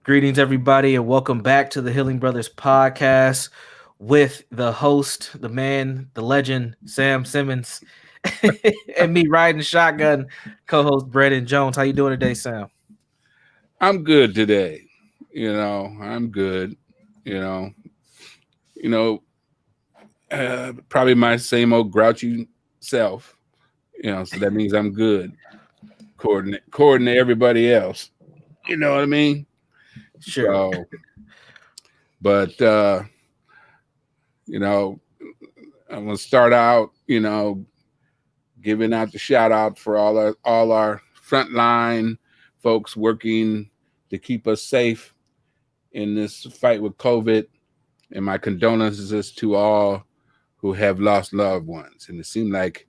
Greetings, everybody, and welcome back to the Healing Brothers podcast with the host, the man, the legend, Sam Simmons, and me riding shotgun, co-host Brandon Jones. How you doing today, Sam? I'm good today. I'm good. You know, you know, Probably my same old grouchy self. So that means I'm good. According to everybody else. You know what I mean? Sure. But you know, I'm gonna start out. Giving out the shout out for all our frontline folks working to keep us safe in this fight with COVID. And my condolences to all who have lost loved ones. And it seemed like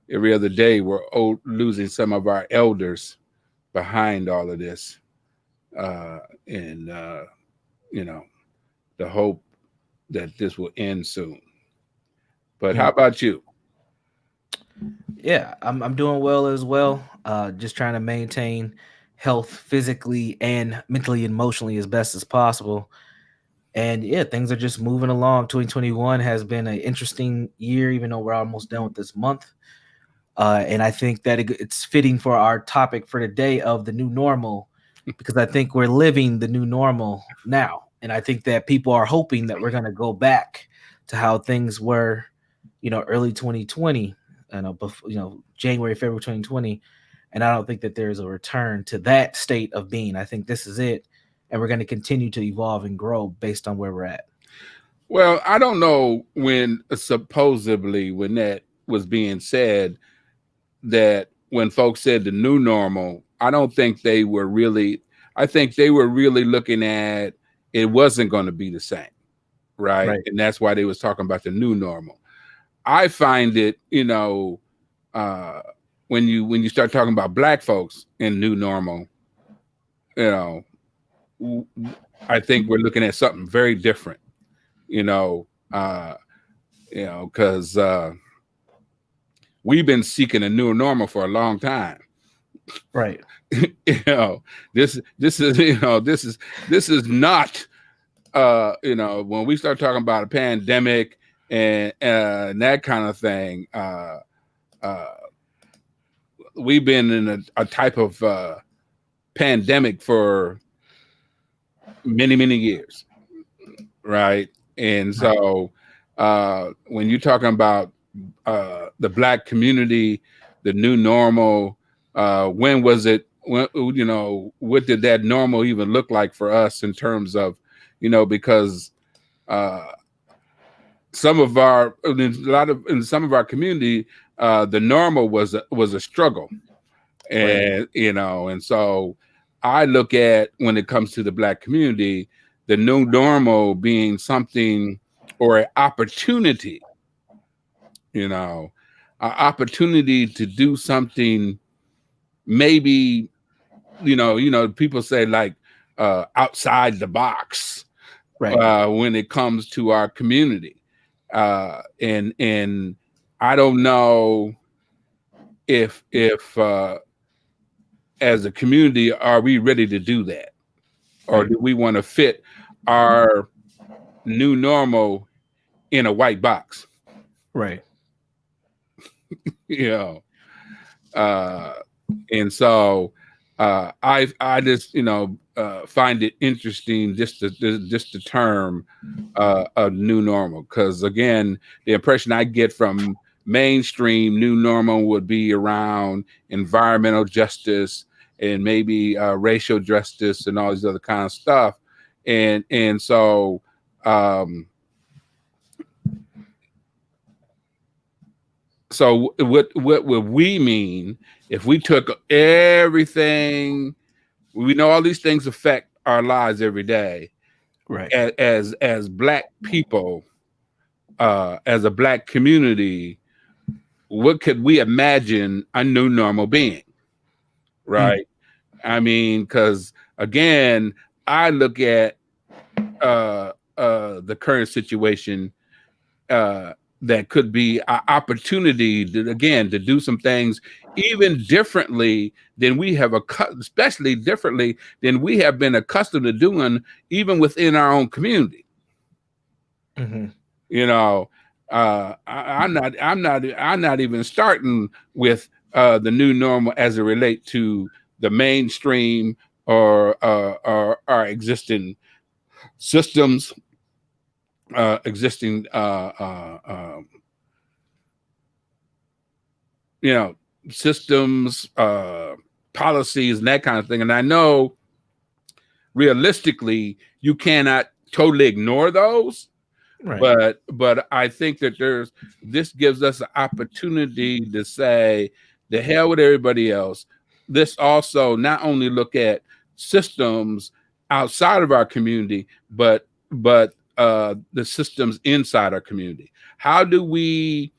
every other day we're losing some of our elders behind all of this. And, the hope that this will end soon. But how about you? Yeah, I'm doing well as well. Just trying to maintain health physically and mentally, emotionally as best as possible. And yeah, things are just moving along. 2021 has been an interesting year, even though we're almost done with this month. And I think that it's fitting for our topic for today of the new normal, because I think we're living the new normal now. And I think that people are hoping that we're going to go back to how things were, early 2020, January, February 2020. And I don't think that there's a return to that state of being. I think this is it. And we're going to continue to evolve and grow based on where we're at. Well, I don't know when that was being said, that when folks said the new normal, I don't think they were really, I think they were really looking at it wasn't going to be the same. Right. And that's why they was talking about the new normal. I find it, when you start talking about black folks in new normal, I think we're looking at something very different, because we've been seeking a new normal for a long time. Right. This is not, when we start talking about a pandemic and that kind of thing, we've been in a type of pandemic for many, many years. Right. And so when you're talking about the black community, the new normal, when was it? What did that normal even look like for us in terms of, because in some of our community, the normal was a struggle, and and so I look at, when it comes to the black community, the new normal being something, or an opportunity, an opportunity to do something, maybe, people say, like, outside the box, when it comes to our community. And I don't know if as a community, are we ready to do that? Or do we want to fit our new normal in a white box? Right. And so I just find it interesting, just the term a new normal, because again, the impression I get from mainstream new normal would be around environmental justice and maybe racial justice and all these other kind of stuff, and so so what would we mean if we took everything? We know all these things affect our lives every day, right? As black people, as a black community, what could we imagine a new normal being? Right? I mean, because again, I look at the current situation, that could be an opportunity to do some things even differently than we have, especially differently than we have been accustomed to doing, even within our own community. Hmm. You know, I'm not even starting with the new normal as it relate to the mainstream or our existing systems, existing you know, systems, policies, and that kind of thing. And I know realistically you cannot totally ignore those, Right. but I think that this gives us an opportunity to say the hell with everybody else. This also not only look at systems outside of our community, but the systems inside our community. How do we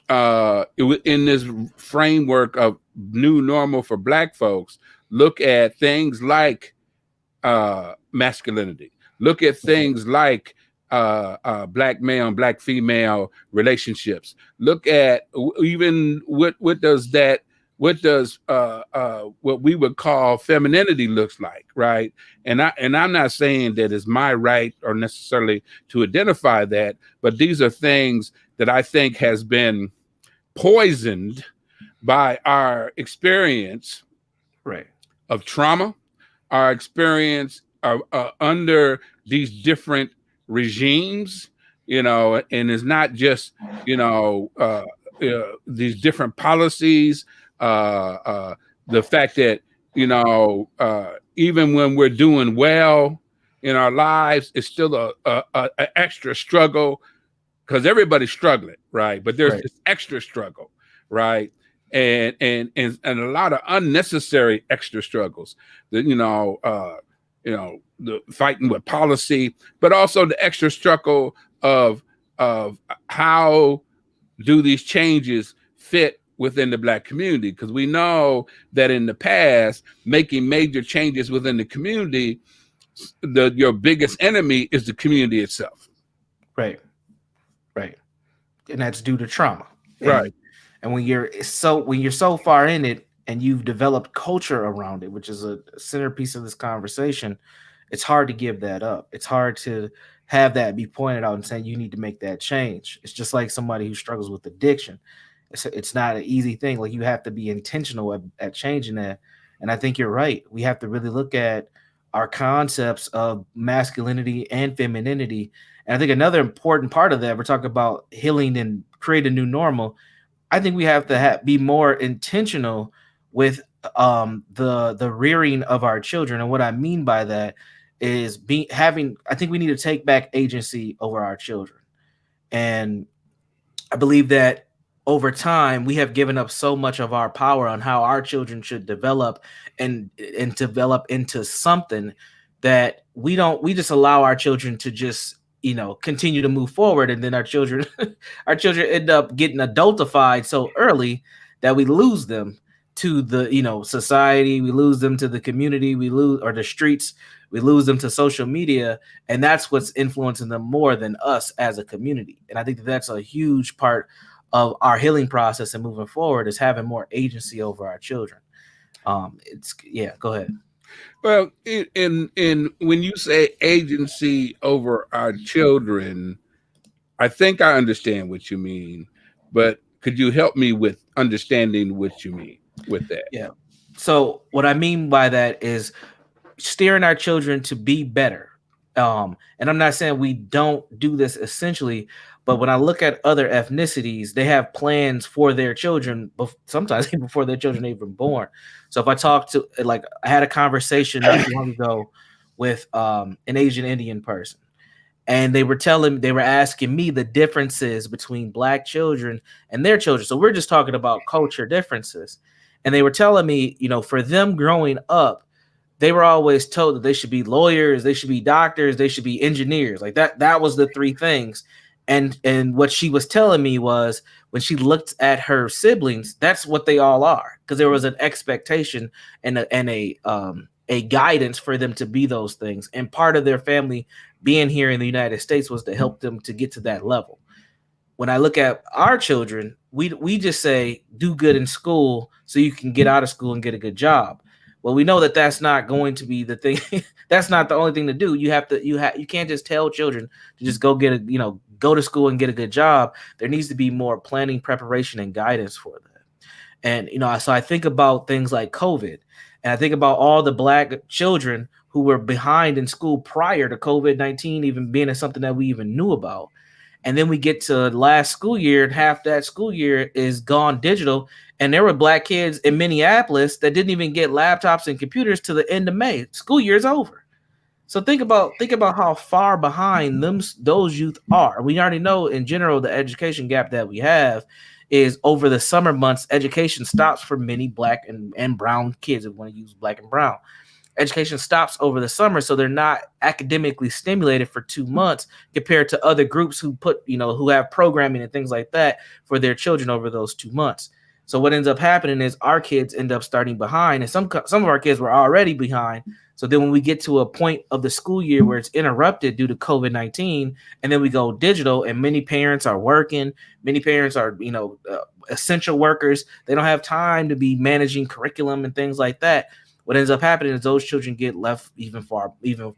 in this framework of new normal for Black folks look at things like masculinity, look at things like Black male and Black female relationships, look at even what does that, what does what we would call femininity looks like, right? And I'm not saying that it's my right or necessarily to identify that, but these are things that I think has been poisoned by our experience Right. of trauma, our experience under these different regimes, and it's not just, these different policies, uh, the fact that, even when we're doing well in our lives, it's still a extra struggle because everybody's struggling, right? But there's Right. this extra struggle, right? And a lot of unnecessary extra struggles. That the fighting with policy, but also the extra struggle of how do these changes fit within the Black community? Because we know that in the past, making major changes within the community, your biggest enemy is the community itself. Right. Right. And that's due to trauma. Right. And when you're so far in it and you've developed culture around it, which is a centerpiece of this conversation, it's hard to give that up. It's hard to have that be pointed out and saying you need to make that change. It's just like somebody who struggles with addiction. It's not an easy thing. Like, you have to be intentional at changing that. And I think you're right. We have to really look at our concepts of masculinity and femininity. And I think another important part of that, we're talking about healing and create a new normal. I think we have to be more intentional with the rearing of our children. And what I mean by that is I think we need to take back agency over our children. And I believe that over time we have given up so much of our power on how our children should develop and develop into something that we just allow our children to just continue to move forward, and then our children our children end up getting adultified so early that we lose them to the society, we lose them to the community, we lose or the streets, we lose them to social media, and that's what's influencing them more than us as a community. And I think that that's a huge part of our healing process and moving forward, is having more agency over our children. It's yeah, go ahead. Well, in when you say agency over our children, I think I understand what you mean, but could you help me with understanding what you mean with that? Yeah. So what I mean by that is steering our children to be better. And I'm not saying we don't do this essentially, but when I look at other ethnicities, they have plans for their children, sometimes even before their children are even born. So if I talk to, like, I had a conversation not too long ago with an Asian Indian person, and they were asking me the differences between black children and their children. So we're just talking about culture differences. And they were telling me, for them growing up, they were always told that they should be lawyers, they should be doctors, they should be engineers. Like that was the three things. And what she was telling me was, when she looked at her siblings, that's what they all are, because there was an expectation and a guidance for them to be those things. And part of their family being here in the United States was to help them to get to that level. when I look at our children, we just say do good in school so you can get out of school and get a good job. Well, we know that that's not going to be the thing. That's not the only thing to do. You can't just tell children to just go get a go to school and get a good job. There needs to be more planning, preparation, and guidance for that. And so I think about things like COVID, and I think about all the Black children who were behind in school prior to COVID-19 even being something that we even knew about. And then we get to last school year, and half that school year is gone digital. And there were Black kids in Minneapolis that didn't even get laptops and computers to the end of May. School year is over. So think about how far behind those youth are. We already know in general the education gap that we have is over the summer months. Education stops for many Black and brown kids, if we want to use Black and brown. Education stops over the summer, so they're not academically stimulated for 2 months compared to other groups who have programming and things like that for their children over those 2 months. So what ends up happening is our kids end up starting behind, and some of our kids were already behind. So then when we get to a point of the school year where it's interrupted due to COVID-19, and then we go digital, and many parents are working, many parents are essential workers. They don't have time to be managing curriculum and things like that. What ends up happening is those children get left even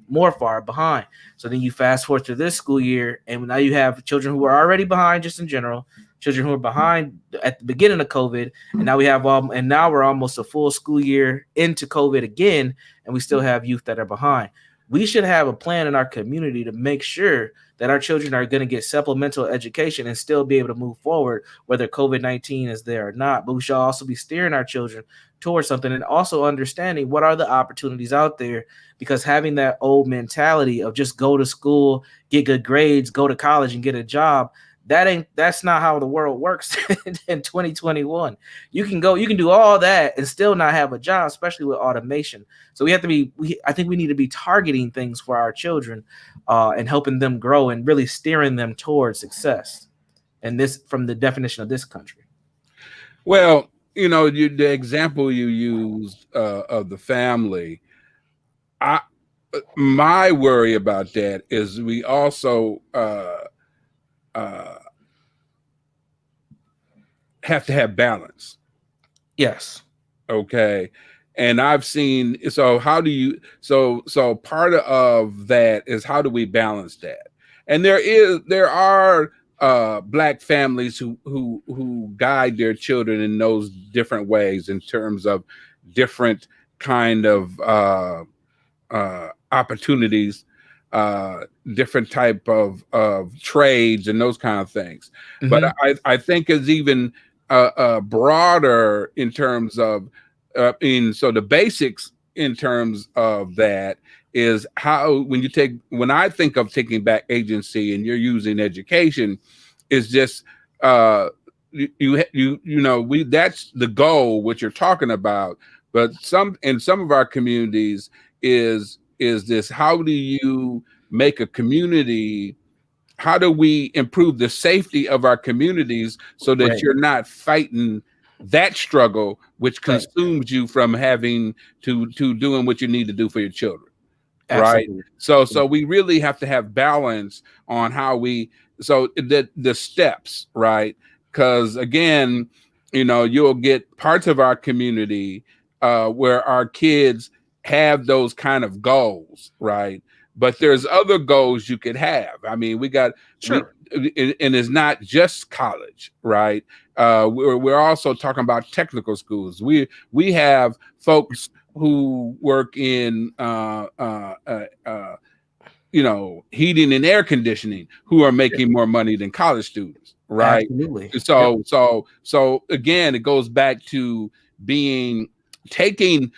more far behind. So then you fast forward to this school year, and now you have children who are already behind just in general, children who are behind at the beginning of COVID, and now we're almost a full school year into COVID again, and we still have youth that are behind. We should have a plan in our community to make sure that our children are going to get supplemental education and still be able to move forward, whether COVID-19 is there or not. But we should also be steering our children towards something, and also understanding what are the opportunities out there, because having that old mentality of just go to school, get good grades, go to college and get a job, that's not how the world works in 2021. You can do all that and still not have a job, especially with automation. So I think we need to be targeting things for our children, and helping them grow and really steering them towards success. And this from the definition of this country. Well, the example you used of the family, my worry about that is we also have to have balance. Yes. Okay. And I've seen, so how do you, so part of that is how do we balance that? And there are Black families who guide their children in those different ways in terms of different kind of opportunities, different type of trades and those kind of things. Mm-hmm. But I think it's even broader in terms of so the basics in terms of that is how when I think of taking back agency and you're using education, is just that's the goal what you're talking about. But in some of our communities is this: how do you make a community? How do we improve the safety of our communities so that you're not fighting that struggle, which consumes you from having to doing what you need to do for your children? Absolutely. Right. So we really have to have balance on how the steps, right? Because again, you'll get parts of our community where our kids have those kind of goals, right? But there's other goals you could have. I mean, and it's not just college, right? We're also talking about technical schools. We have folks who work in heating and air conditioning who are making more money than college students, right? Absolutely. So again, it goes back to taking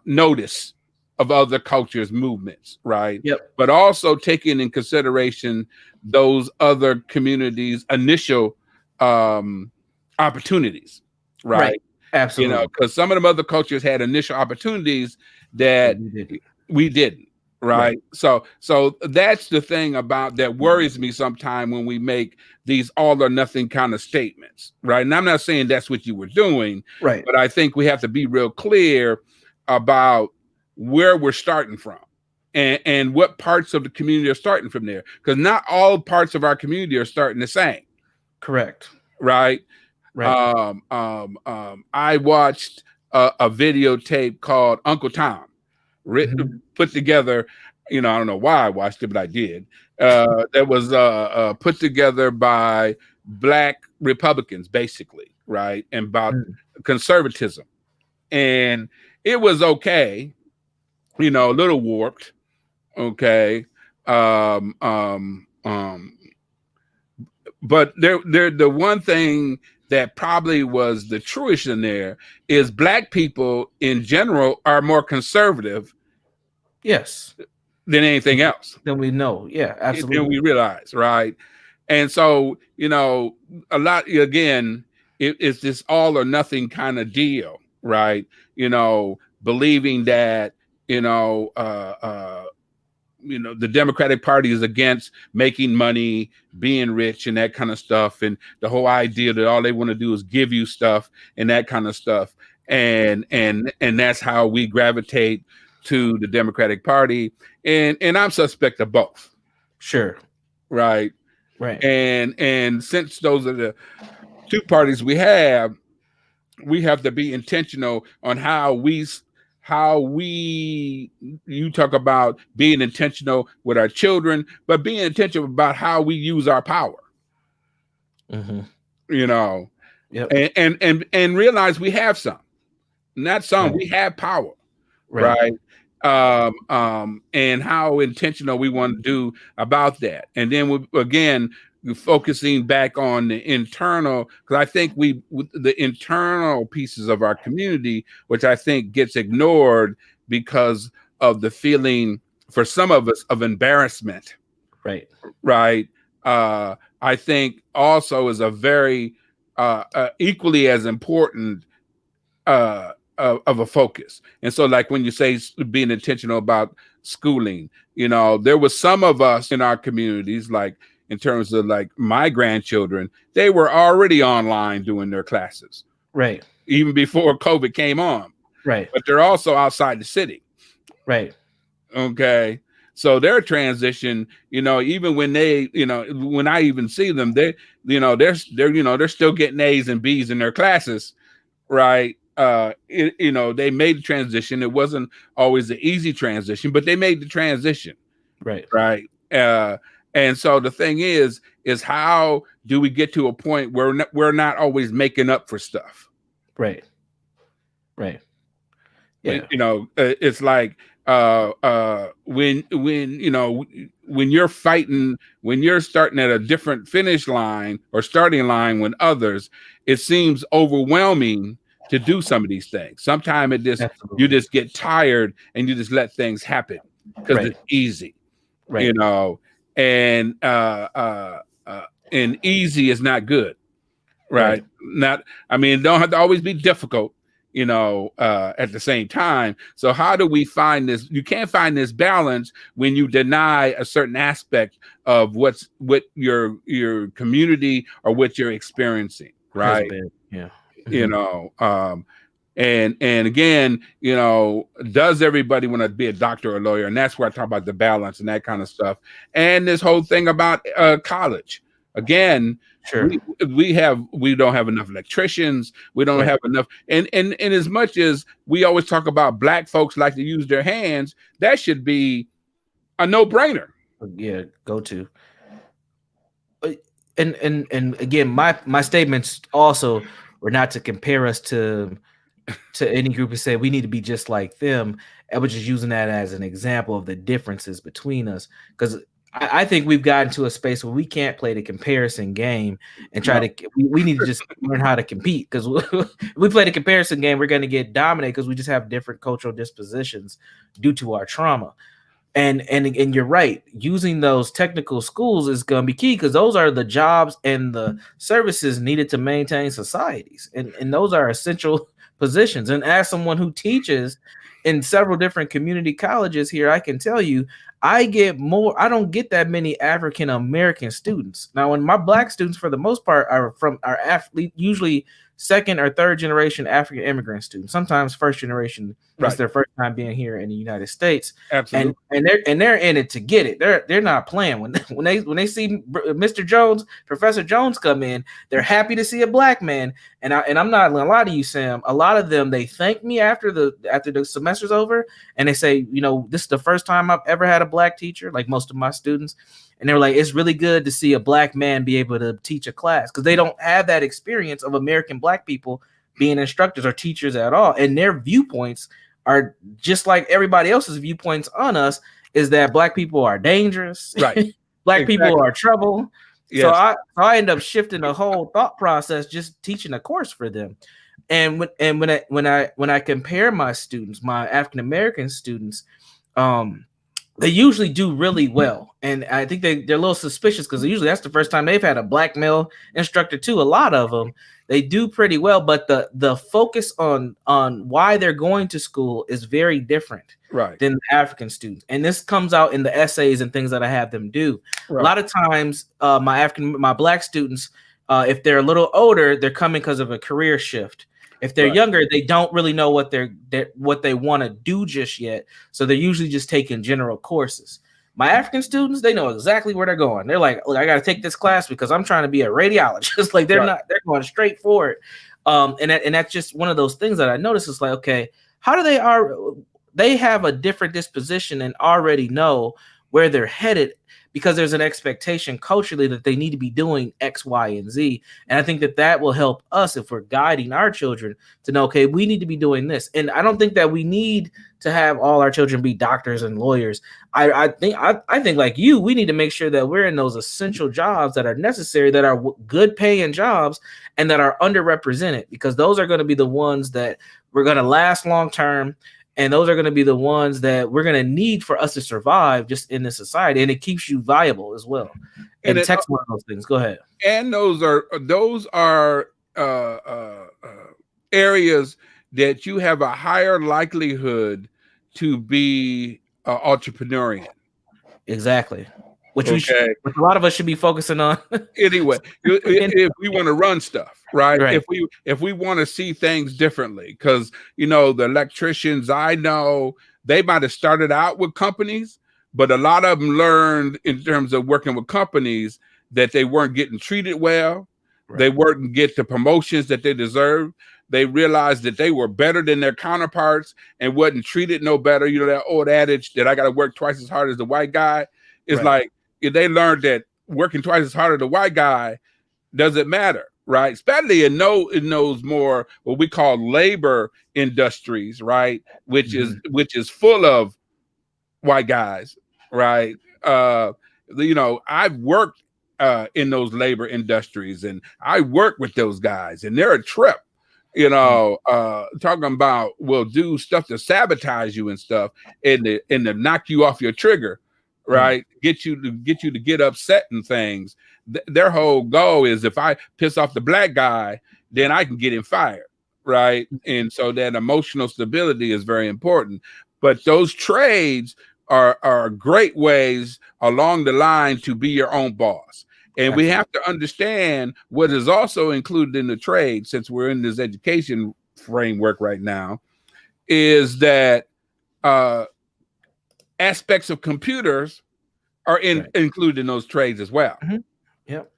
notice of other cultures' movements, right? Yep. But also taking in consideration those other communities' initial opportunities, right? Absolutely. Because some of them other cultures had initial opportunities that we didn't, right? So that's the thing about that worries me sometimes when we make these all or nothing kind of statements, right? And I'm not saying that's what you were doing, right? But I think we have to be real clear about where we're starting from. and what parts of the community are starting from there, because not all parts of our community are starting the same, Correct. right? Right. I watched a videotape called Uncle Tom, Mhm. put together. I don't know why I watched it, but I did. That was put together by Black Republicans, basically, right, and about Mm. conservatism, and it was okay, a little warped, okay. Um, um, um, but the one thing that probably was the truest in there is Black people in general are more conservative Yes. than anything else, Then we know. Yeah, than absolutely. we realize, right? And so, a lot, again, it's this all or nothing kind of deal, right? Believing that, you know, uh, uh, the Democratic Party is against making money, being rich, and that kind of stuff, and the whole idea that all they want to do is give you stuff and that kind of stuff, and that's how we gravitate to the Democratic Party, and I'm suspect of both, Sure. right? Right. And since those are the two parties we have to be intentional on how we you talk about being intentional with our children, but being intentional about how we use our power, Hmm. you know Yep. and realize we have some, not some, Right. we have power, Right. right? And how intentional we want to do about that. And then again, focusing back on the internal, because I think the internal pieces of our community, which I think gets ignored because of the feeling for some of us of embarrassment, Right. right? I think also is a very equally as important of a focus. And so, like when you say being intentional about schooling, there was some of us in our communities, like in terms of like my grandchildren, they were already online doing their classes Right. even before COVID came on, Right. but they're also outside the city. Right. Okay. So their transition, even when when I even see them, they're still getting A's and B's in their classes, right? They made the transition. It wasn't always the easy transition, but they made the transition, Right. right? And so the thing is how do we get to a point where we're not always making up for stuff? Right. Right. Yeah. It's like when you're fighting, when you're starting at a different finish line or starting line when others, it seems overwhelming to do some of these things. Sometimes you Absolutely. just get tired and you just let things happen because Right. it's easy, you Right. know, and uh, uh, and easy is not good, Right. right? Not, I mean, it don't have to always be difficult, at the same time. So how do we find this? You can't find this balance when you deny a certain aspect of what your community or what you're experiencing, Has right? been. Yeah. You Hmm. know, and again, does everybody want to be a doctor or a lawyer? And that's where I talk about the balance and that kind of stuff. And this whole thing about college. Again, Sure. we don't have enough electricians. We don't Right. have enough. And as much as we always talk about Black folks like to use their hands, that should be a no brainer. Yeah. Go to. Uh, and again, my statements also were not to compare us to any group and say we need to be just like them. I was just using that as an example of the differences between us, because I think we've gotten to a space where we can't play the comparison game and try No, to. We need to just learn how to compete, because we play the comparison game, we're going to get dominated because we just have different cultural dispositions due to our trauma. And you're right, using those technical schools is going to be key, because those are the jobs and the services needed to maintain societies, and those are essential positions. And as someone who teaches in several different community colleges here, I can tell you I don't get that many African American students now. When my Black students, for the most part, are athlete, usually second or third generation African immigrant students, sometimes first generation. It's Right. their first time being here in the United States, and Absolutely. they're in it to get it. They're not playing when when they see Mr. Jones, Professor Jones come in. They're happy to see a black man, and I'm not gonna lie to you, Sam. A lot of them, they thank me after the semester's over, and they say, this is the first time I've ever had a black teacher, like most of my students. And they're like, it's really good to see a black man be able to teach a class, because they don't have that experience of American black people being instructors or teachers at all. And their viewpoints are just like everybody else's viewpoints on us, is that black people are dangerous. Right. Black people Exactly. are trouble. So Yes. I end up shifting the whole thought process, just teaching a course for them. And when I compare my students, my African American students, they usually do really well. And I think they're a little suspicious, because usually that's the first time they've had a black male instructor too. A lot of them, they do pretty well, but the focus on why they're going to school is very different Right. than the African students. And this comes out in the essays and things that I have them do. Right. A lot of times, my black students, if they're a little older, they're coming because of a career shift. If they're Right. younger, they don't really know what they want to do just yet. So they're usually just taking general courses. My African students, they know exactly where they're going. They're like, look, I got to take this class because I'm trying to be a radiologist. Like they're Right. not, they're going straight for it. And that's just one of those things that I noticed. It's like, okay, how do they have a different disposition and already know where they're headed, because there's an expectation culturally that they need to be doing X, Y, and Z. And I think that will help us, if we're guiding our children, to know, okay, we need to be doing this. And I don't think that we need to have all our children be doctors and lawyers. I think like you, we need to make sure that we're in those essential jobs that are necessary, that are good paying jobs, and that are underrepresented, because those are going to be the ones that we're going to last long term. And those are going to be the ones that we're going to need for us to survive just in this society. And it keeps you viable as well. And tech's one of those things. Go ahead. And those are areas that you have a higher likelihood to be entrepreneurial. Exactly. Which which a lot of us should be focusing on. Anyway, if we want to run stuff, right? Right. If we want to see things differently, because the electricians I know, they might have started out with companies, but a lot of them learned in terms of working with companies that they weren't getting treated well. Right. They weren't get the promotions that they deserved. They realized that they were better than their counterparts and wasn't treated no better. That old adage that I got to work twice as hard as the white guy is like, they learned that working twice as hard as the white guy doesn't matter, right? Especially in those more what we call labor industries, right? Which is full of white guys, right? I've worked in those labor industries, and I work with those guys, and they're a trip. Talking about will do stuff to sabotage you and stuff, and to knock you off your trigger. Right, get you to get upset and things. Their whole goal is, if I piss off the black guy, then I can get him fired, right? And so that emotional stability is very important. But those trades are great ways along the line to be your own boss. And we have to understand what is also included in the trade, since we're in this education framework right now, is that aspects of computers are included in those trades as well. Yep.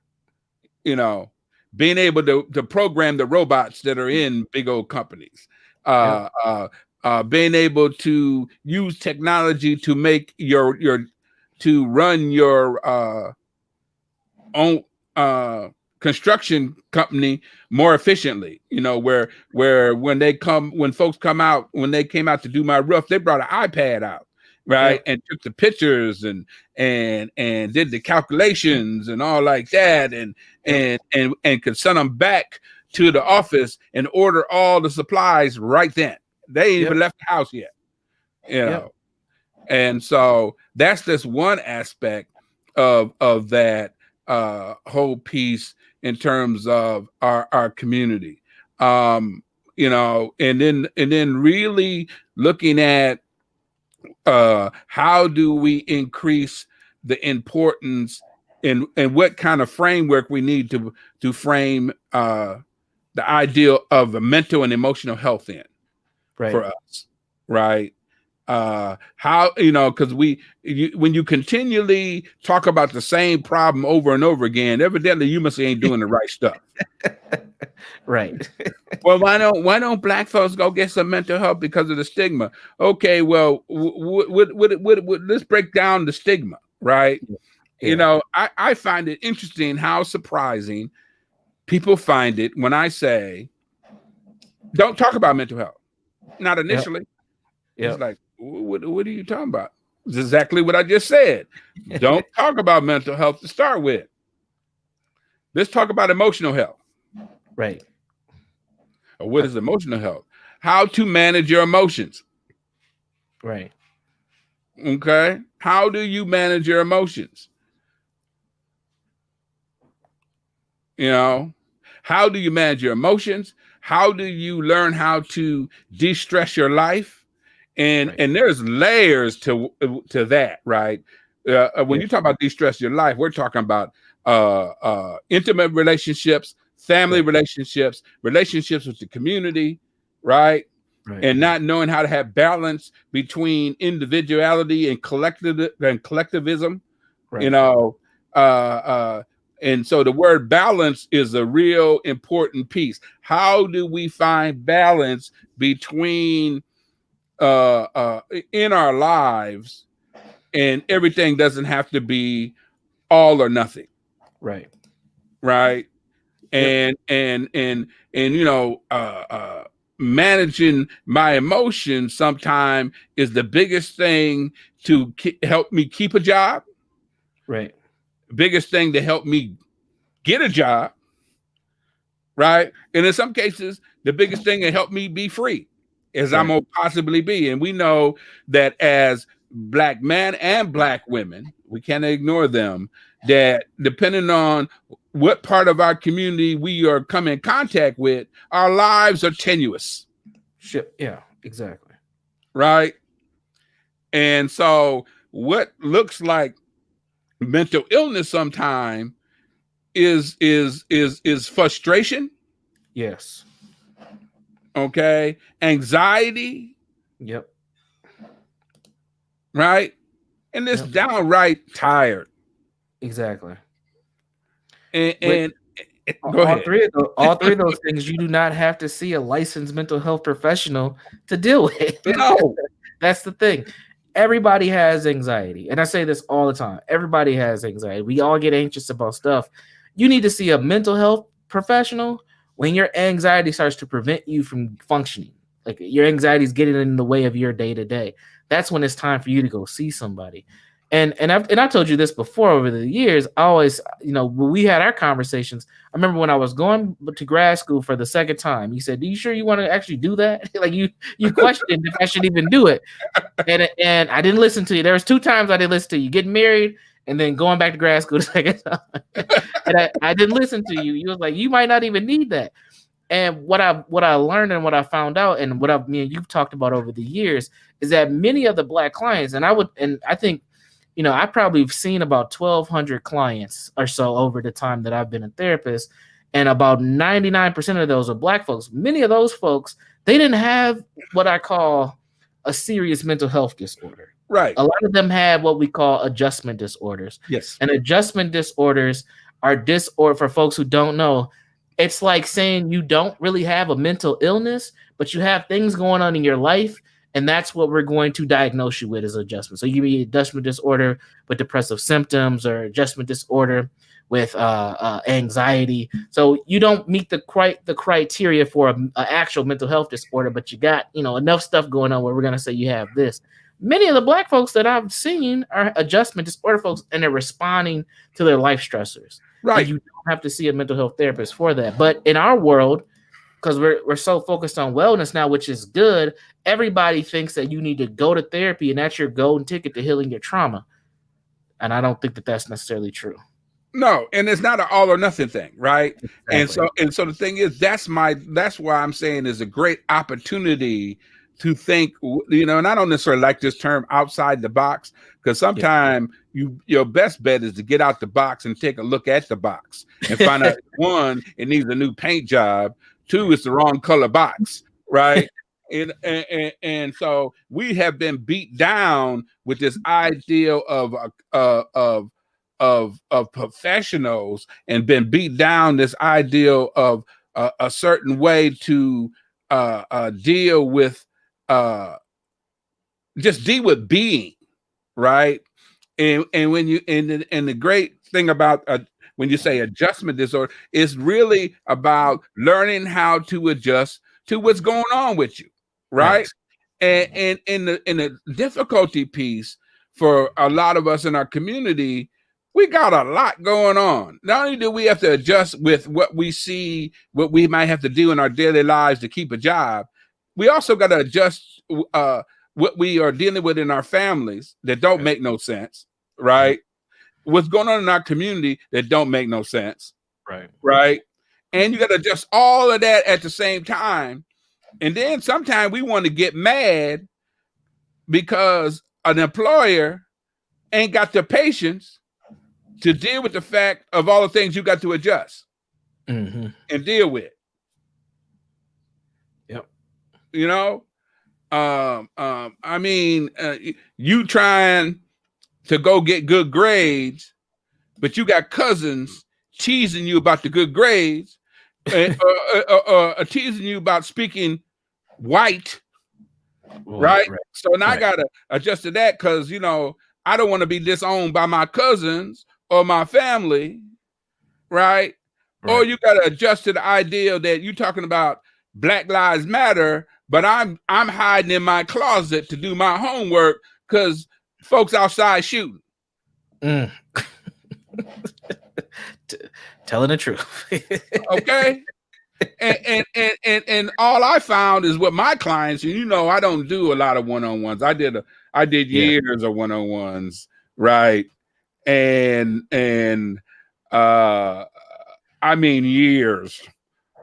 Being able to program the robots that are in big old companies, being able to use technology to make to run your own construction company more efficiently. Where when folks come out, when they came out to do my roof, they brought an iPad out, right, and took the pictures and did the calculations and all like that, and could send them back to the office and order all the supplies right then. They ain't even left the house yet, and so that's just one aspect of that whole piece in terms of our community, and then really looking at how do we increase the importance and what kind of framework we need to frame the the ideal of a mental and emotional health in Right. for us, right? How, because when you continually talk about the same problem over and over again, evidently you must ain't doing the right stuff. Right. Well, why don't black folks go get some mental health because of the stigma? Okay, well, let's break down the stigma, right? Yeah. I find it interesting how surprising people find it when I say, don't talk about mental health. Not Yep. initially. It's Yep. like, what are you talking about? It's exactly what I just said. Don't talk about mental health to start with. Let's talk about emotional health. Right. Or what is emotional health? How to manage your emotions. Right. Okay. How do you manage your emotions? How do you manage your emotions? How do you learn how to de-stress your life? And Right. and there's layers to that, right? When Yeah. you talk about de-stress your life, we're talking about intimate relationships, family Right. relationships, relationships with the community, right? Right. And not knowing how to have balance between individuality and collectivism, you Right. know. Uh, uh, and so the word balance is a real important piece. How do we find balance between in our lives, and everything doesn't have to be all or nothing, Right. right? Yep. And managing my emotions sometime is the biggest thing to help me keep a job, Right. biggest thing to help me get a job, right? And in some cases, the biggest thing to help me be free as I'm Right. gonna possibly be. And we know that as black men and black women, we can't ignore them, that depending on what part of our community we are come in contact with, our lives are tenuous, Ship. Yeah. Exactly. right? And so what looks like mental illness sometime is frustration, Yes. okay, anxiety, Yep. right? And it's Yep. downright tired. Exactly. And, With and go ahead. all three of those things, you do not have to see a licensed mental health professional to deal with. No, That's the thing. Everybody has anxiety. And I say this all the time. Everybody has anxiety. We all get anxious about stuff. You need to see a mental health professional when your anxiety starts to prevent you from functioning. Like your anxiety is getting in the way of your day to day. That's when it's time for you to go see somebody. And I told you this before over the years. I always, when we had our conversations, I remember when I was going to grad school for the second time, you said, "Do you sure you want to actually do that?" Like you questioned if I should even do it. And I didn't listen to you. There was two times I didn't listen to you: getting married and then going back to grad school the second time. And I didn't listen to you. You was like, you might not even need that. And what I learned and what I found out and what me and you've talked about over the years is that many of the black clients, and I think, I probably have seen about 1,200 clients or so over the time that I've been a therapist, and about 99% of those are black folks. Many of those folks, they didn't have what I call a serious mental health disorder. right. A lot of them have what we call adjustment disorders. Yes. And adjustment disorders are disorder, for folks who don't know, it's like saying you don't really have a mental illness, but you have things going on in your life, and that's what we're going to diagnose you with as adjustment. So you be adjustment disorder with depressive symptoms, or adjustment disorder with anxiety. So you don't meet the criteria for an actual mental health disorder, but you got enough stuff going on where we're gonna say you have this. Many of the black folks that I've seen are adjustment disorder folks, and they're responding to their life stressors. And Right. you don't have to see a mental health therapist for that. But in our world, because we're so focused on wellness now, which is good, everybody thinks that you need to go to therapy and that's your golden ticket to healing your trauma. And I don't think that that's necessarily true. No, and it's not an all or nothing thing, right? Exactly. And so the thing is, that's why I'm saying is a great opportunity to think, and I don't necessarily like this term outside the box, because sometimes your best bet is to get out the box and take a look at the box and find out, one, it needs a new paint job, Two, it's the wrong color box, right? And so we have been beat down with this idea of professionals, and been beat down this ideal of a certain way to deal with uh, just deal with being, right? And when you and the great thing about when you say adjustment disorder, is really about learning how to adjust to what's going on with you, right? Right. And in the difficulty piece for a lot of us in our community, we got a lot going on. Not only do we have to adjust with what we see, what we might have to do in our daily lives to keep a job, we also got to adjust what we are dealing with in our families that don't make no sense, Yep. right? What's going on in our community that don't make no sense, Right. right? And you got to adjust all of that at the same time. And then sometimes we want to get mad because an employer ain't got the patience to deal with the fact of all the things you got to adjust and deal with. Yep. You know, I mean, you trying to go get good grades, but you got cousins teasing you about the good grades, teasing you about speaking white, right? So now I gotta adjust to that because I don't want to be disowned by my cousins or my family, right? Or you gotta adjust to the idea that you're talking about Black Lives Matter, but I'm hiding in my closet to do my homework because folks outside shooting. Telling the truth. Okay. And all I found is what my clients, and I don't do a lot of one-on-ones. I did years of one-on-ones, right? And I mean years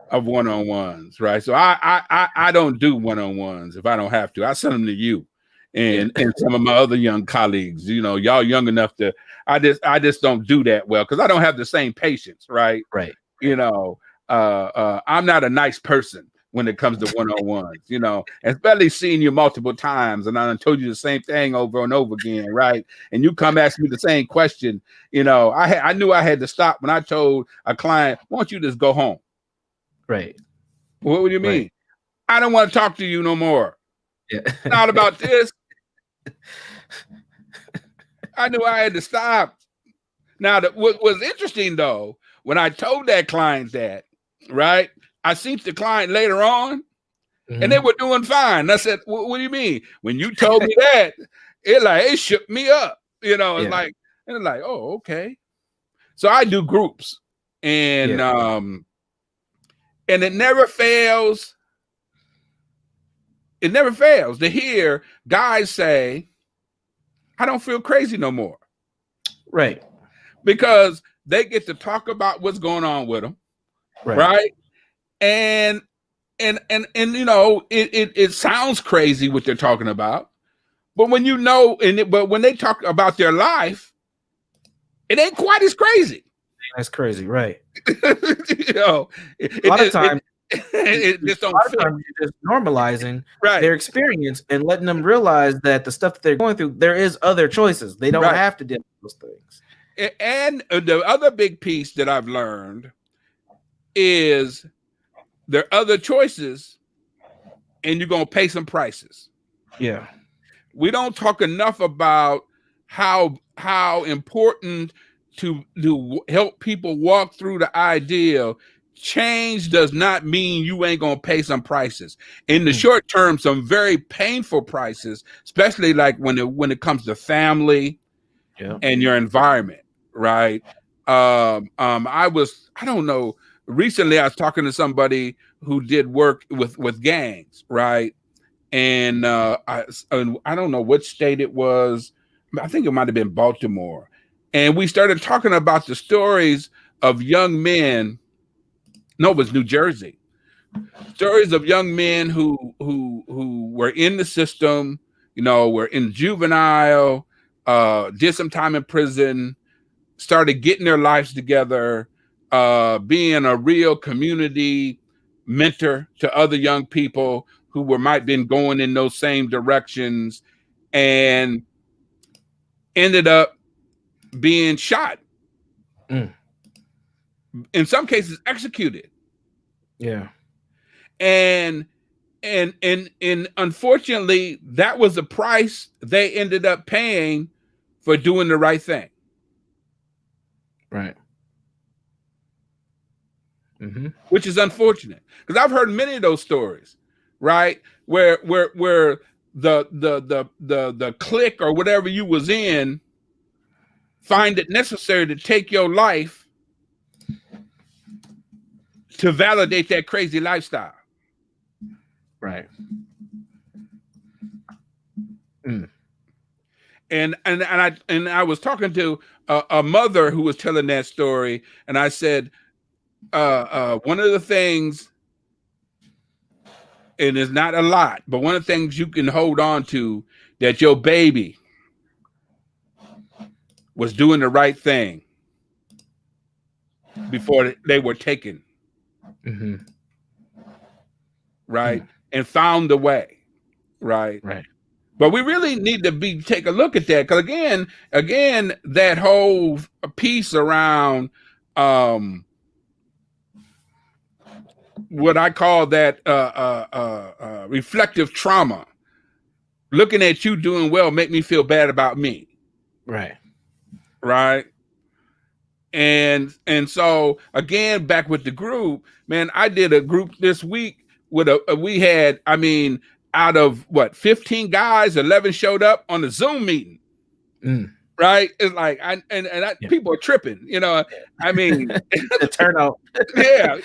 of one-on-ones, right? So I don't do one-on-ones if I don't have to. I send them to you and some of my other young colleagues. Y'all young enough to. I just don't do that well because I don't have the same patience, right? Right. I'm not a nice person when it comes to one-on-ones, especially seeing you multiple times. And I told you the same thing over and over again, right? And you come ask me the same question. I knew I had to stop when I told a client, why don't you just go home? Right. What do you mean? Right. I don't want to talk to you no more. Yeah. Not about this. I knew I had to stop. Now, what was interesting, though, when I told that client that, right, I seen the client later on, and they were doing fine. I said, what do you mean? When you told me that, it shook me up. It's like, oh, okay. So I do groups, and it never fails. It never fails to hear guys say, I don't feel crazy no more. Right. Because they get to talk about what's going on with them. Right. And it sounds crazy what they're talking about. But when but when they talk about their life, it ain't quite as crazy. That's crazy, right? A lot of times, it just don't fit. You're just normalizing right. their experience and letting them realize that the stuff that they're going through, there is other choices. They don't have to deal with those things. And the other big piece that I've learned is there are other choices, and you're gonna pay some prices. Yeah. We don't talk enough about how important to help people walk through the idea. Change does not mean you ain't gonna pay some prices. In the short term, some very painful prices, especially like when it comes to family and your environment, right? I don't know. Recently, I was talking to somebody who did work with gangs, right? And I don't know which state it was. I think it might have been Baltimore. And we started talking about the stories of young men. No, it was New Jersey. Stories of young men who were in the system, were in juvenile, did some time in prison, started getting their lives together, being a real community mentor to other young people who were might been going in those same directions, and ended up being shot, Mm. in some cases executed. Yeah. And and unfortunately, that was the price they ended up paying for doing the right thing. Right. Mm-hmm. Which is unfortunate, because I've heard many of those stories, right? Where the clique or whatever you was in find it necessary to take your life to validate that crazy lifestyle. Right. Mm. And I was talking to a mother who was telling that story, and I said, one of the things, and it's not a lot, but one of the things you can hold on to, that your baby was doing the right thing before they were taken, Mm-hmm. right? Mm. And found a way, right? Right. But we really need to take a look at that, because again, that whole piece around what I call that reflective trauma, looking at you doing well make me feel bad about me, Right. right? And so again, back with the group, man, I did a group this week with we had, I mean, out of what, 15 guys, 11 showed up on the Zoom meeting. Mm. Right? It's like Yeah. people are tripping, I mean, The turnout yeah,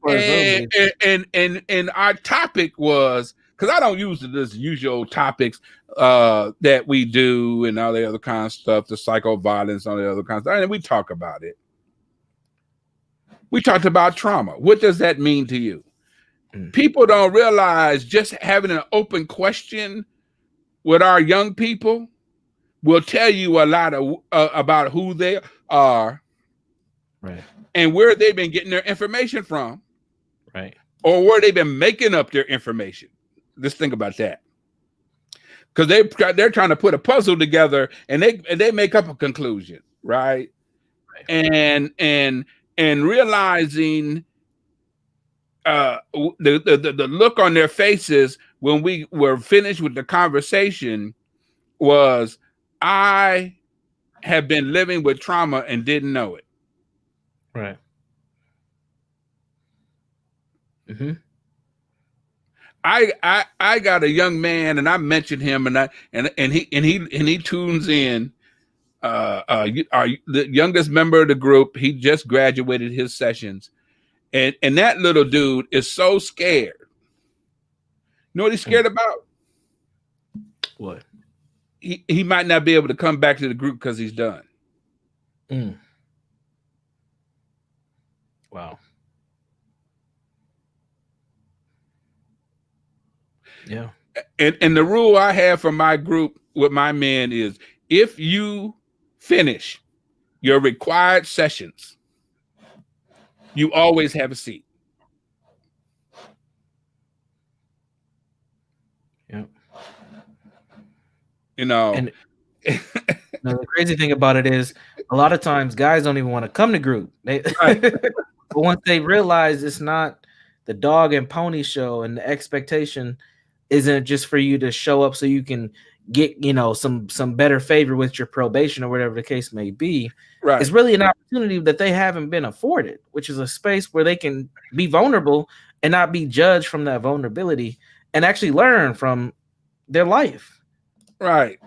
for a Zoom meeting. and our topic was, because I don't use this usual topics that we do and all the other kind of stuff, the psycho violence, all the other kinds of stuff, and we talk about it. We talked about trauma. What does that mean to you? Mm. People don't realize just having an open question with our young people will tell you a lot of about who they are, Right. and where they've been getting their information from, Right. or where they've been making up their information. Let's think about that, because they're trying to put a puzzle together, and they make up a conclusion, right? Right. And realizing the look on their faces when we were finished with the conversation was, I have been living with trauma and didn't know it. Right. Mm-hmm. I got a young man, and I mentioned him, and he tunes in. The youngest member of the group, he just graduated his sessions, and that little dude is so scared. You know what he's scared about? What? He might not be able to come back to the group because he's done. Mm. Wow. Yeah. And the rule I have for my group with my men is, if you finish your required sessions, you always have a seat. Yeah. You know, And the crazy thing about it is, a lot of times guys don't even want to come to group. Right. But once they realize it's not the dog and pony show, and the expectation isn't just for you to show up so you can get, some better favor with your probation or whatever the case may be. Right. It's really an opportunity that they haven't been afforded, which is a space where they can be vulnerable and not be judged from that vulnerability, and actually learn from their life. Right.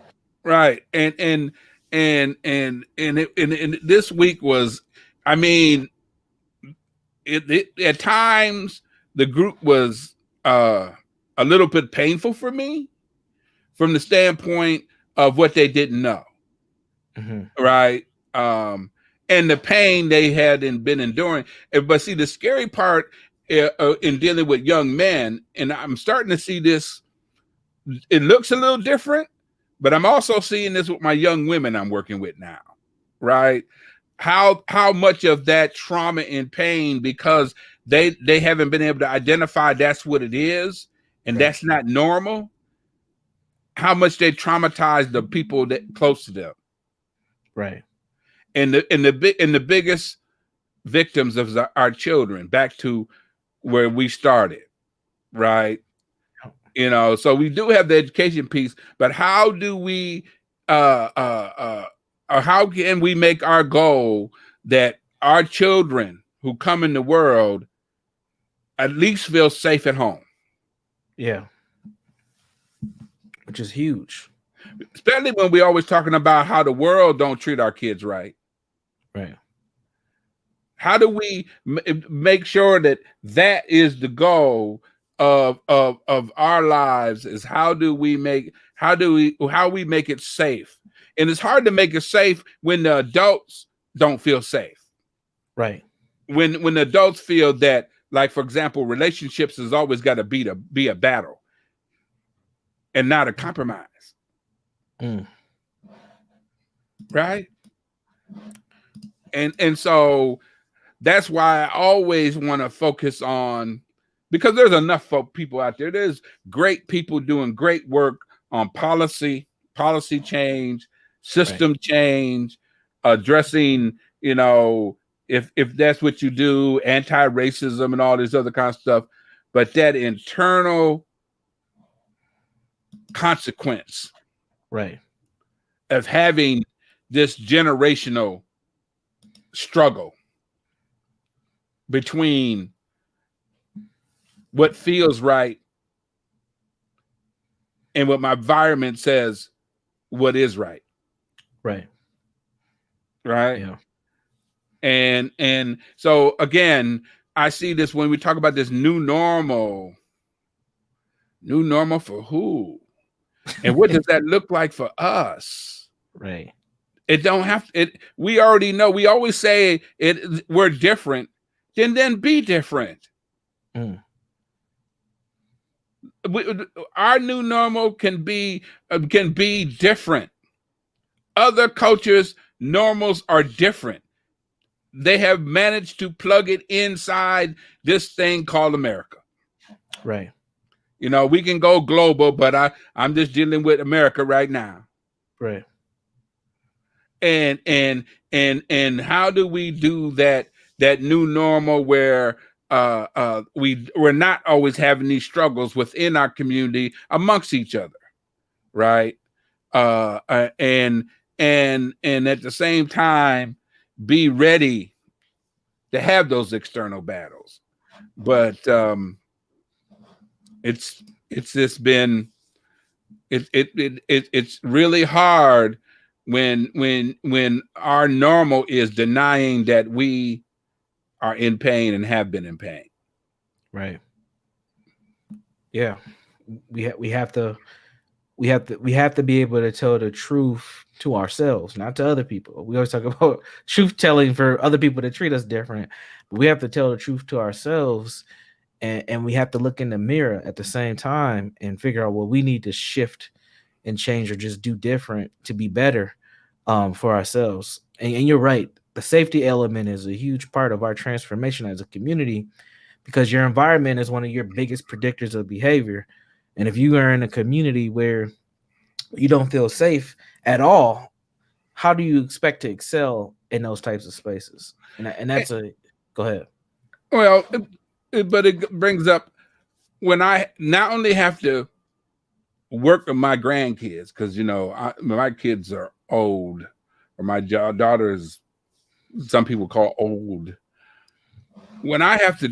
And this week was, I mean, at times the group was a little bit painful for me, from the standpoint of what they didn't know. Mm-hmm. Right. And the pain they hadn't been enduring. But see, the scary part in dealing with young men, and I'm starting to see this, it looks a little different, but I'm also seeing this with my young women I'm working with now, right? How much of that trauma and pain, because they haven't been able to identify that's what it is, and Right. that's not normal. How much they traumatize the people that close to them, Right. and the biggest victims of our children. Back to where we started, right? So we do have the education piece, but how do we or how can we make our goal that our children who come in the world at least feel safe at home? Yeah. Which is huge. Especially when we always talking about how the world don't treat our kids right. Right. How do we make sure that that is the goal of our lives? Is how we make it safe? And it's hard to make it safe when the adults don't feel safe. Right. When the adults feel that, like for example, relationships has always got to be a battle and not a compromise, Mm. right? And so that's why I always want to focus on, because there's enough people out there. There's great people doing great work on policy change, system change, addressing, if that's what you do, anti-racism and all this other kind of stuff. But that internal consequence Right. of having this generational struggle between what feels right and what my environment says what is right. Right. Right. Yeah. And so again, I see this when we talk about this new normal. New normal for who? And what does that look like for us? Right. It don't have it. We already know. We always say it. We're different. Then be different. Mm. Our new normal can be different. Other cultures' normals are different. They have managed to plug it inside this thing called America. Right. We can go global, but I'm just dealing with America right now. Right. And how do we do that new normal where we're not always having these struggles within our community amongst each other, right? And at the same time be ready to have those external battles. But it's just been it's really hard when our normal is denying that we are in pain and have been in pain. Right. Yeah. We have to be able to tell the truth to ourselves, not to other people. We always talk about truth telling for other people to treat us different, but we have to tell the truth to ourselves, and we have to look in the mirror at the same time and figure out what we need to shift and change or just do different to be better for ourselves. And you're right, the safety element is a huge part of our transformation as a community, because your environment is one of your biggest predictors of behavior. And if you are in a community where you don't feel safe at all, how do you expect to excel in those types of spaces? And that's a go ahead. Well, but it brings up when I not only have to work with my grandkids, because my kids are old, or my daughter is, some people call old. When I have to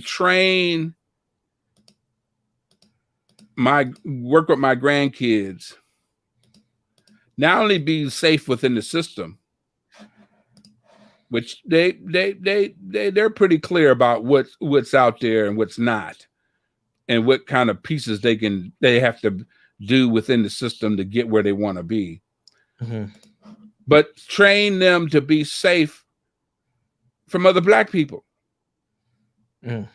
work with my grandkids, not only be safe within the system, which they're pretty clear about what's out there and what's not, and what kind of pieces they have to do within the system to get where they want to be. Mm-hmm. But train them to be safe from other Black people. Mm.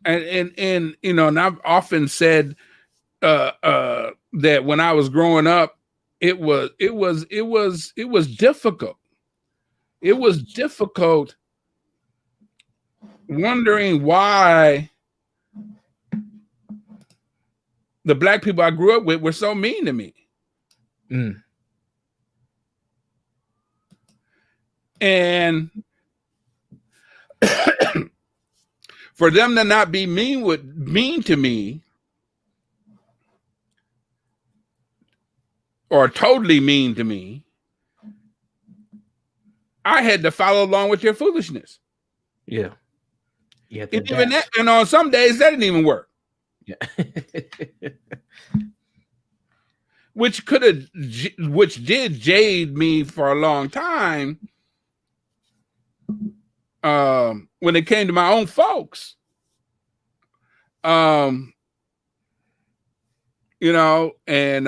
And and I've often said, that when I was growing up, it was difficult. It was difficult wondering why the black people I grew up with were so mean to me. Mm. And for them to not be mean to me or totally mean to me, I had to follow along with their foolishness. Yeah. You have to And even that, adapt. and on some days that didn't even work. Yeah. Which did jade me for a long time. When it came to my own folks, you know, and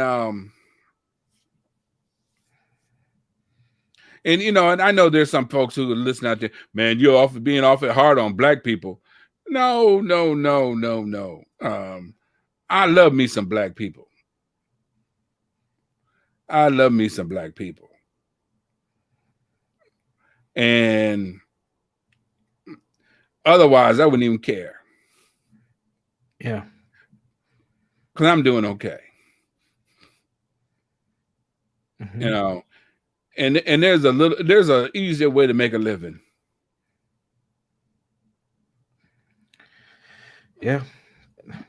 you know, and I know there's some folks who are listening out there, man, you're being awful hard on black people. No. I love me some black people. I love me some black people. And otherwise, I wouldn't even care. Yeah. Because I'm doing okay. Mm-hmm. You know, and there's a easier way to make a living. Yeah.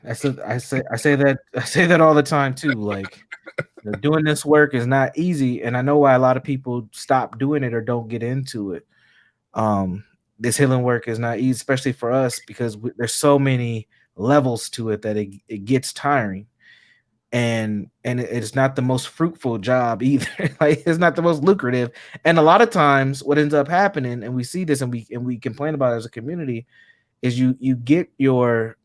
I say that all the time too. Like, doing this work is not easy, and I know why a lot of people stop doing it or don't get into it. This healing work is not easy, especially for us, because there's so many levels to it that it gets tiring, and it's not the most fruitful job either. Like, it's not the most lucrative, and a lot of times what ends up happening, and we see this, and we complain about it as a community, is you get your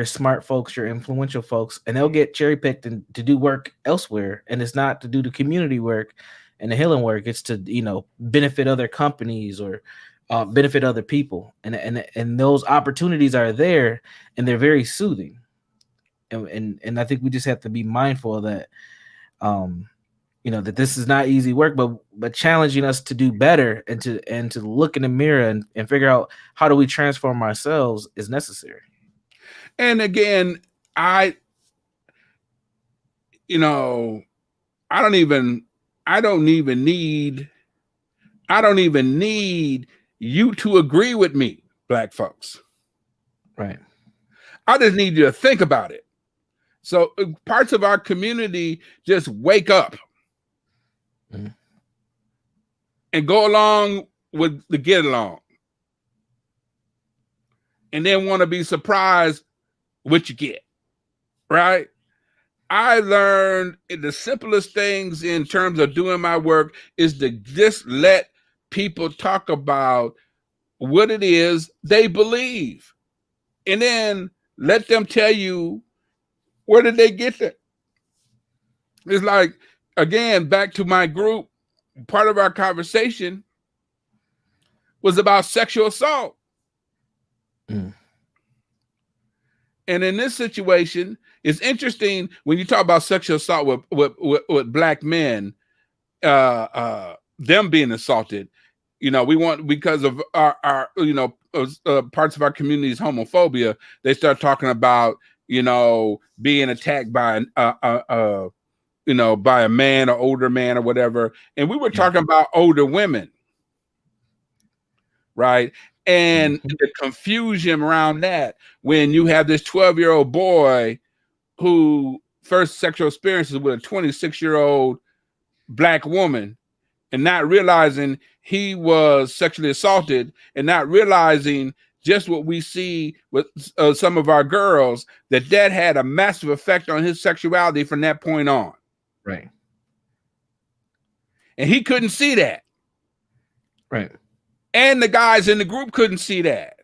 smart folks, your influential folks, and they'll get cherry picked and to do work elsewhere. And it's not to do the community work and the healing work. It's to, benefit other companies or benefit other people. And those opportunities are there, and they're very soothing. And I think we just have to be mindful of that. That this is not easy work, but challenging us to do better and to look in the mirror and figure out how do we transform ourselves is necessary. And again, I don't even need you to agree with me, black folks. Right. I just need you to think about it. So parts of our community just wake up and go along with the get along, and then want to be surprised what you get, right? I learned the simplest things in terms of doing my work is to just let people talk about what it is they believe, and then let them tell you where did they get that. It's like, again, back to my group, part of our conversation was about sexual assault. And in this situation, it's interesting when you talk about sexual assault with black men, them being assaulted. We want, because of our parts of our community's homophobia, they start talking about being attacked by by a man or older man or whatever. And we were talking about older women, right? And the confusion around that, when you have this 12-year-old boy who first sexual experiences with a 26-year-old black woman, and not realizing he was sexually assaulted, and not realizing just what we see with some of our girls, that had a massive effect on his sexuality from that point on. Right. And he couldn't see that. Right. And the guys in the group couldn't see that.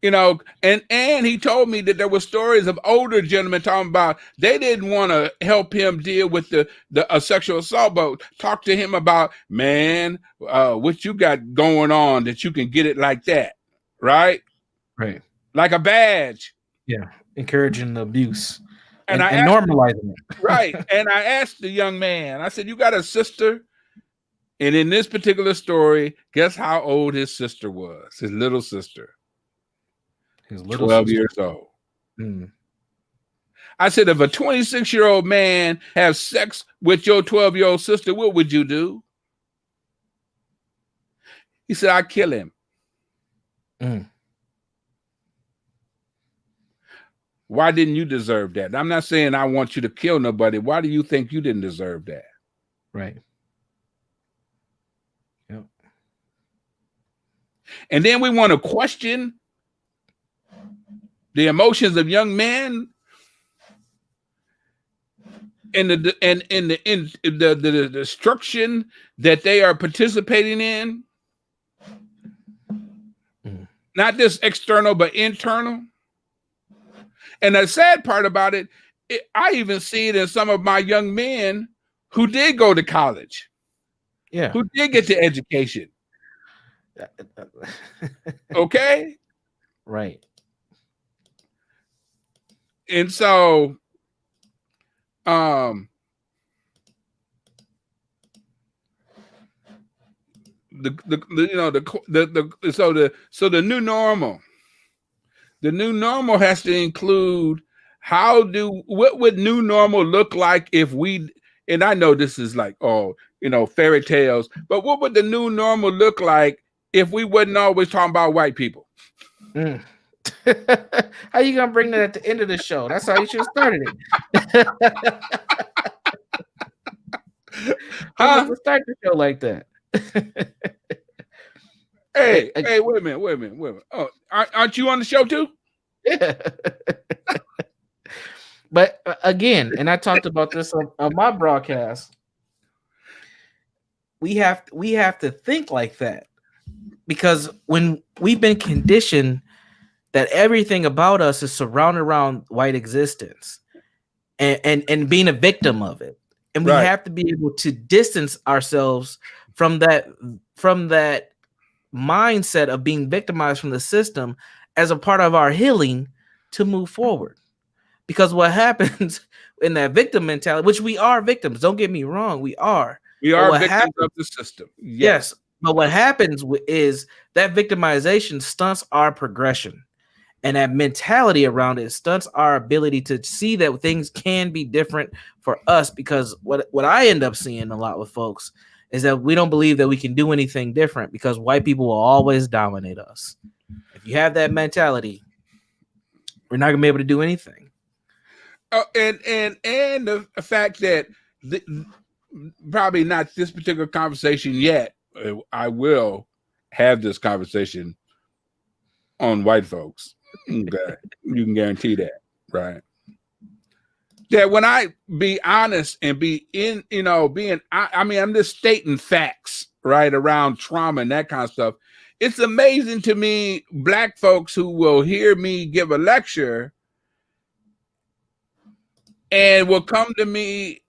And he told me that there were stories of older gentlemen talking about they didn't want to help him deal with the sexual assault, but talk to him about, man, what you got going on that you can get it like that, right? Right. Like a badge. Yeah. encouraging the abuse And I and asked, normalizing right, it. and I asked the young man, I said, "You got a sister?" And in this particular story, guess how old his sister was? His little sister, His little 12 sister. years old. Mm. I said, if a 26-year-old man has sex with your 12-year-old sister, what would you do? He said, I'd kill him. Mm. Why didn't you deserve that? I'm not saying I want you to kill nobody. Why do you think you didn't deserve that? Right. Yep. And then we want to question the emotions of young men and the destruction that they are participating in. Mm. Not just external, but internal. And the sad part about it, I even see it in some of my young men who did go to college, Yeah. who did get the education. Okay. Right. And so, so the new normal, has to include what would new normal look like if we, and I know this is like, fairy tales, but what would the new normal look like if we wasn't always talking about white people? Mm. How you gonna bring that at the end of the show? That's how you should have started it. Huh? Let's start the show like that. Hey, wait a minute. Oh, aren't you on the show too? Yeah. But again, and I talked about this on my broadcast. We have to think like that, because when we've been conditioned that everything about us is surrounded around white existence and being a victim of it, and we Right. have to be able to distance ourselves from that mindset of being victimized from the system as a part of our healing to move forward. Because what happens in that victim mentality, which we are victims, don't get me wrong, we are. We But are what victims happens, of the system. yes, but what happens is that victimization stunts our progression. And that mentality around it stunts our ability to see that things can be different for us. Because what I end up seeing a lot with folks is that we don't believe that we can do anything different because white people will always dominate us. If you have that mentality, we're not gonna be able to do anything. And the fact that probably not this particular conversation yet. I will have this conversation on white folks. Okay, you can guarantee that, right? That when I be honest and be in, I mean, I'm just stating facts, right, around trauma and that kind of stuff. It's amazing to me, Black folks who will hear me give a lecture and will come to me.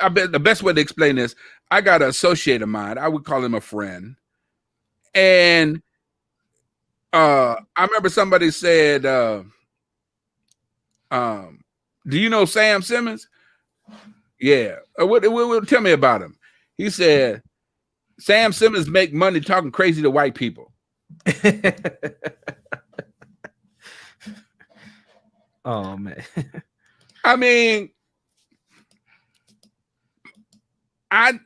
I bet the best way to explain this, I got an associate of mine. I would call him a friend. And I remember somebody said, do you know Sam Simmons? Yeah. Tell me about him. He said, Sam Simmons make money talking crazy to white people. Oh, man. I mean, and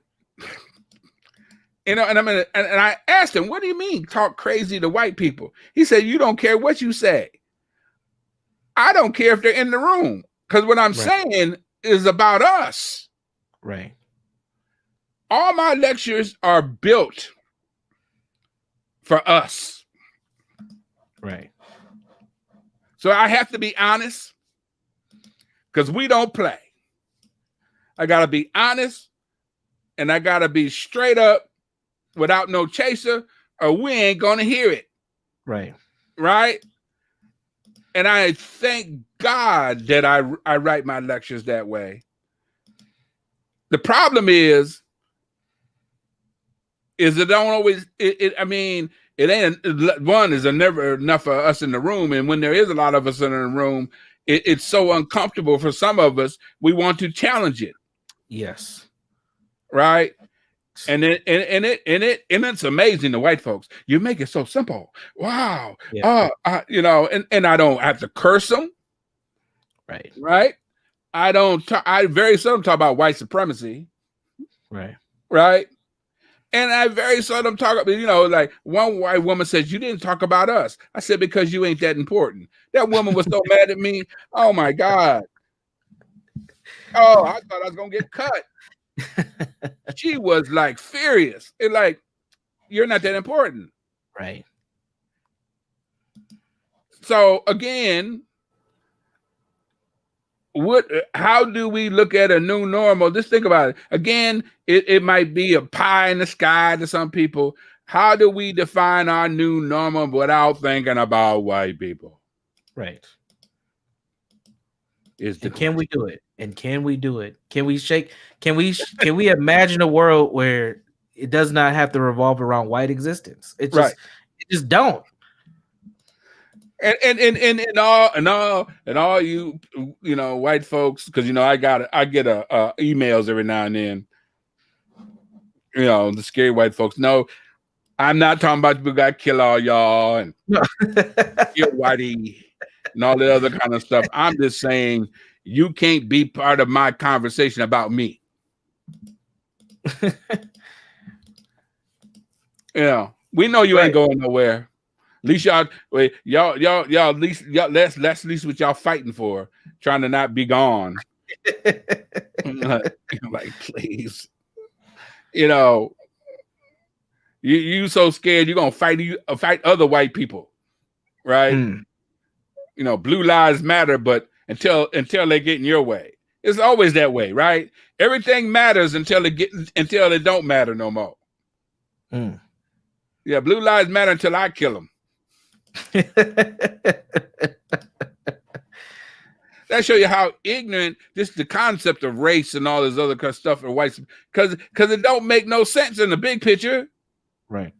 I asked him, what do you mean talk crazy to white people? He said, you don't care what you say. I don't care if they're in the room, because what I'm saying is about us. Right. All my lectures are built for us. Right. So I have to be honest, because we don't play. I got to be honest, and I got to be straight up without no chaser, or we ain't going to hear it. Right. Right? And I thank God that I write my lectures that way. The problem is it don't always, it it ain't one is never enough for us in the room, and when there is a lot of us in the room, it's so uncomfortable for some of us. We want to challenge it, Yes. right? And it's amazing. The white folks, you make it so simple. Wow. Yeah. And I don't have to curse them, Right. right? I very seldom talk about white supremacy, Right. right? And I very seldom talk about, like one white woman says, you didn't talk about us. I said, because you ain't that important. That woman was so mad at me. Oh my God. Oh, I thought I was going to get cut. She was like furious. It's like, you're not that important. Right. So again, how do we look at a new normal? Just think about it. Again, it might be a pie in the sky to some people. How do we define our new normal without thinking about white people? Right. Can we do it? And can we do it? Can we imagine a world where it does not have to revolve around white existence? It just don't. And all you white folks, because I get emails every now and then. The scary white folks. No, I'm not talking about people got to kill all y'all and kill whitey and all the other kind of stuff. I'm just saying you can't be part of my conversation about me. We know you ain't going nowhere. At least y'all at least that's at least what y'all fighting for, trying to not be gone. Like, please, you so scared you're gonna fight other white people, right? Blue lives matter, but until they get in your way, it's always that way, right? Everything matters until it don't matter no more. Yeah, blue lives matter until I kill them. That show you how ignorant just the concept of race and all this other kind of stuff and whites, because it don't make no sense in the big picture. Right.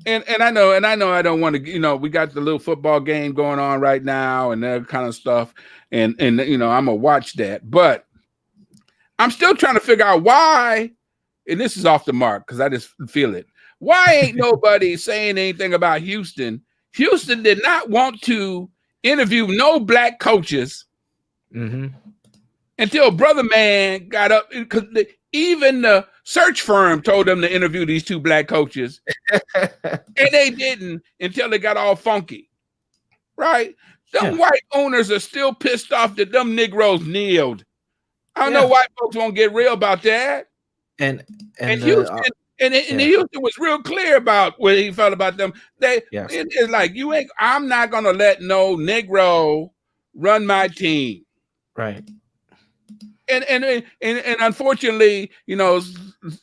And I know I don't want to, we got the little football game going on right now and that kind of stuff. And I'm gonna watch that, but I'm still trying to figure out why, and this is off the mark because I just feel it. Why ain't nobody saying anything about Houston? Houston did not want to interview no black coaches until Brother Man got up, because even the search firm told them to interview these two black coaches, and they didn't until they got all funky, right? Them white owners are still pissed off that them Negroes kneeled. I don't know why folks won't get real about that. And Houston. Houston was real clear about what he felt about them. It's like, I'm not gonna let no Negro run my team. Right. And unfortunately,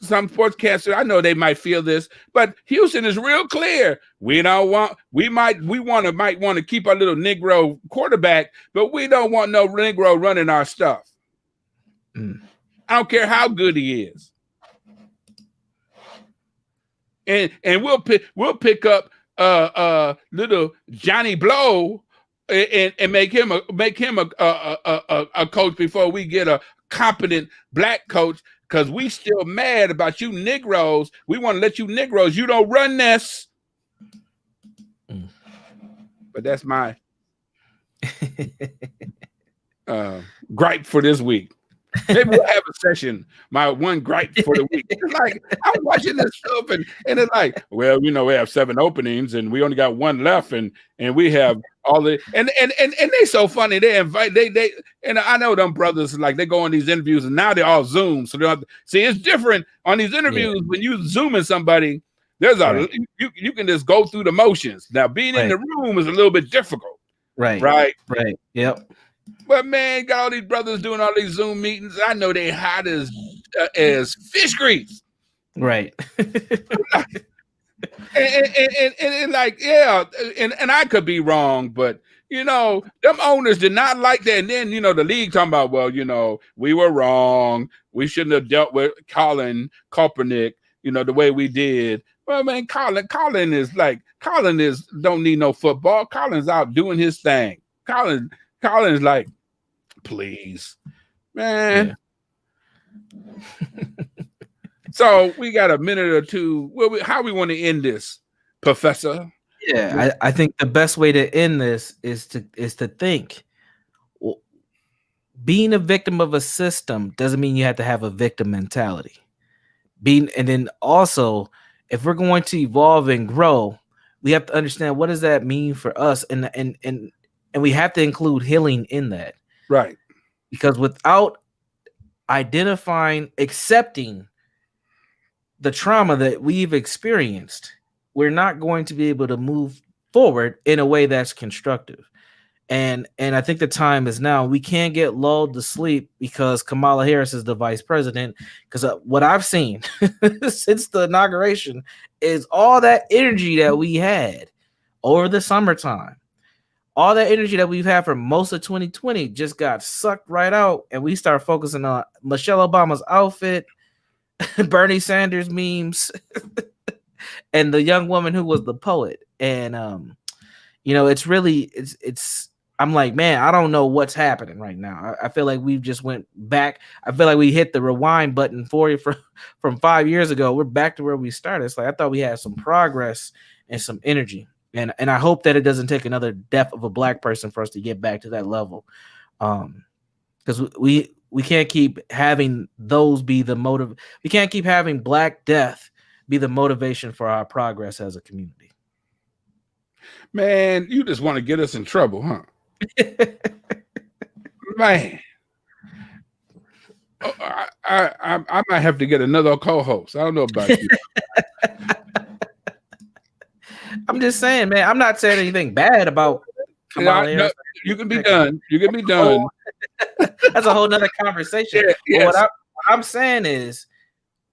some sportscasters, I know they might feel this, but Houston is real clear. We might want to keep our little Negro quarterback, but we don't want no Negro running our stuff. I don't care how good he is. And we'll pick up little Johnny Blow and make him a coach before we get a competent black coach, because we still mad about you Negroes. We want to let you Negroes, you don't run this. But that's my gripe for this week. Maybe we'll have a session. My one gripe for the week. It's like, I'm watching this stuff and it's like, well, we have 7 openings and we only got 1 left, and we have all the and they so funny. They invite they and I know them brothers, like, they go on these interviews and now they're all Zoom, so they don't have to, see, it's different on these interviews. When you zooming somebody, there's you can just go through the motions. Now being in the room is a little bit difficult. Right. Yep. But man, got all these brothers doing all these Zoom meetings. I know they hot as fish grease. Right. and like, and I could be wrong, but them owners did not like that. And then the league talking about, well, we were wrong. We shouldn't have dealt with Colin Kaepernick. the way we did. Well, man, Colin is don't need no football. Colin's out doing his thing. Colin's like, please, Yeah. man. So we got a minute or two. How we want to end this, Professor? Yeah, I think the best way to end this is to think. Well, being a victim of a system doesn't mean you have to have a victim mentality. And then also, if we're going to evolve and grow, we have to understand what does that mean for us, and we have to include healing in that. Right. Because without identifying, accepting the trauma that we've experienced, we're not going to be able to move forward in a way that's constructive. And I think the time is now. We can't get lulled to sleep because Kamala Harris is the vice president. Because what I've seen since the inauguration is all that energy that we had over the summertime, all that energy that we've had for most of 2020 just got sucked right out, and we start focusing on Michelle Obama's outfit, Bernie Sanders memes, and the young woman who was the poet. And it's really it's I'm like, man, I don't know what's happening right now. I feel like we've just went back. I feel like we hit the rewind button for you from 5 years ago. We're back to where we started. It's like I thought we had some progress and some energy. And I hope that it doesn't take another death of a black person for us to get back to that level. Because we can't keep having those be the motive. We can't keep having black death be the motivation for our progress as a community. Man, you just want to get us in trouble, huh? Man. Oh, I might have to get another co-host. I don't know about you. I'm just saying, man. I'm not saying anything bad about Kamala Harris. You can be done. You can be done. That's a whole nother conversation. Yeah, yes. What I'm saying is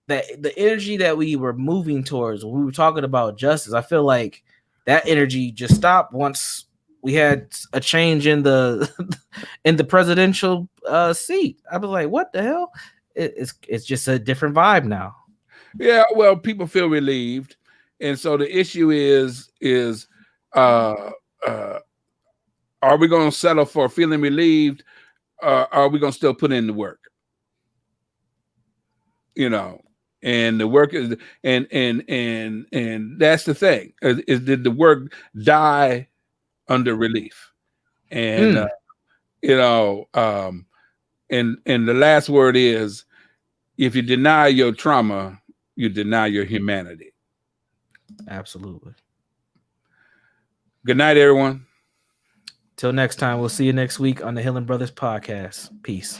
that the energy that we were moving towards when we were talking about justice, I feel like that energy just stopped once we had a change in the presidential seat. I was like, what the hell? It's just a different vibe now. Yeah, well, people feel relieved. And so the issue is are we going to settle for feeling relieved? Are we going to still put in the work? And the work is, and that's the thing. Is did the work die under relief? And and the last word is, if you deny your trauma, you deny your humanity. Absolutely. Good night, everyone. Till next time, we'll see you next week on the Healing Brothers podcast. Peace.